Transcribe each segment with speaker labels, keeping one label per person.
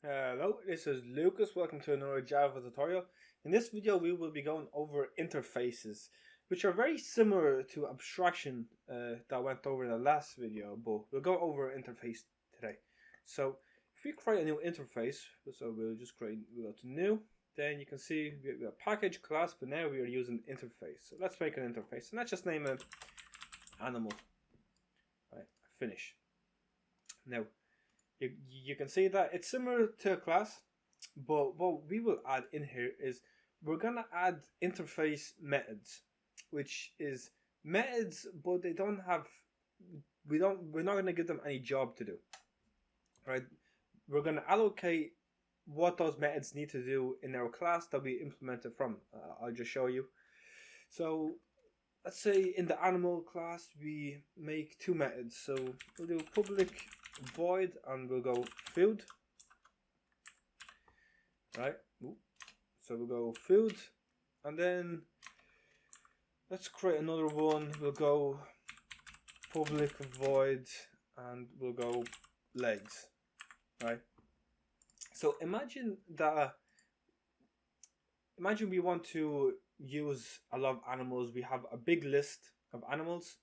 Speaker 1: Hello, this is Lucas. Welcome to another Java tutorial. In this video, we will be going over interfaces, which are very similar to abstraction that I went over in the last video, but we'll go over interface today. So, if we create a new interface, so we'll go to new, then you can see we have package class, but now we are using interface. So let's make an interface, and let's just name it animal. Right, finish. Now, you can see that it's similar to a class, but what we will add in here is we're gonna add interface methods, which is methods, but they don't have we're not gonna give them any job to do. Right? We're gonna allocate what those methods need to do in our class that we implemented from. I'll just show you. So let's say in the animal class we make two methods. So we'll do public void and we'll go food. Right? So we'll go food, and then let's create another one. We'll go public void and we'll go legs. Right? So imagine we want to use a lot of animals. We have a big list of animals,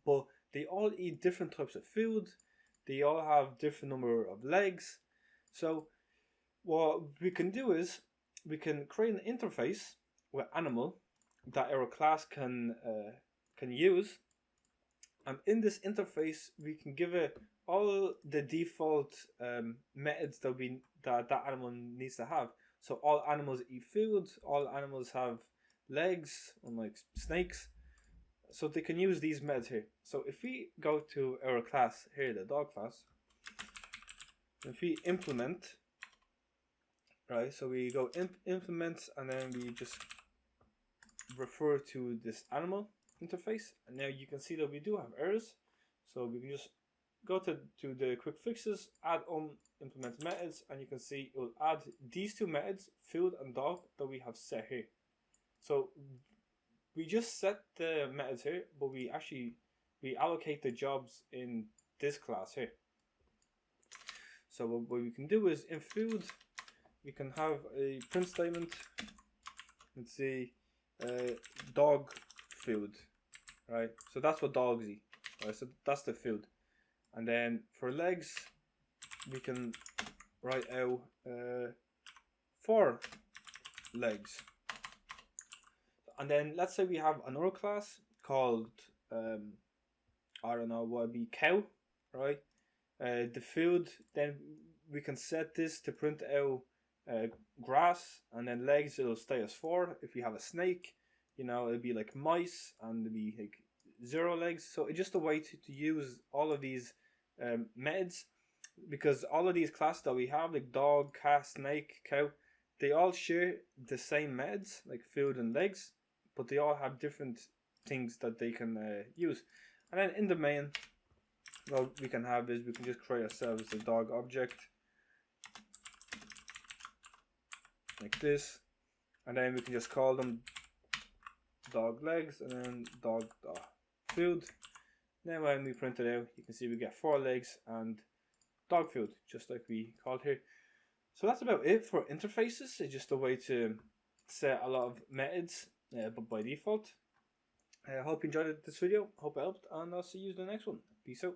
Speaker 1: but they all eat different types of food. They all have different number of legs. So what we can do is we can create an interface with animal that our class can use, and in this interface we can give it all the default methods that animal needs to have. So all animals eat food, all animals have legs, unlike snakes. So they can use these methods here. So if we go to our class here, the dog class, if we implement, right, so we go implement, and then we just refer to this animal interface, and now you can see that we do have errors. So we can just go to the quick fixes, add on implement methods, and you can see it will add these two methods, food and dog, that we have set here. So we just set the methods here, but we allocate the jobs in this class here. So what we can do is in food, we can have a print statement. Let's see, dog food, right? So that's what dogs eat. Right? So that's the food. And then for legs, we can write out 4 legs. And then let's say we have another class called I don't know, what would be cow, right? The food, then we can set this to print out grass, and then legs, it'll stay as 4. If we have a snake, it'll be like mice, and it'll be like 0 legs. So it's just a way to use all of these methods, because all of these classes that we have, like dog, cat, snake, cow, they all share the same methods, like food and legs, but they all have different things that they can use. And then in the main, what we can have is we can just create ourselves a dog object like this, and then we can just call them dog legs and then dog food. Then when we print it out, you can see we get 4 legs and dog food, just like we called here. So that's about it for interfaces. It's just a way to set a lot of methods, but by default. I hope you enjoyed this video. Hope it helped, and I'll see you in the next one. Peace out.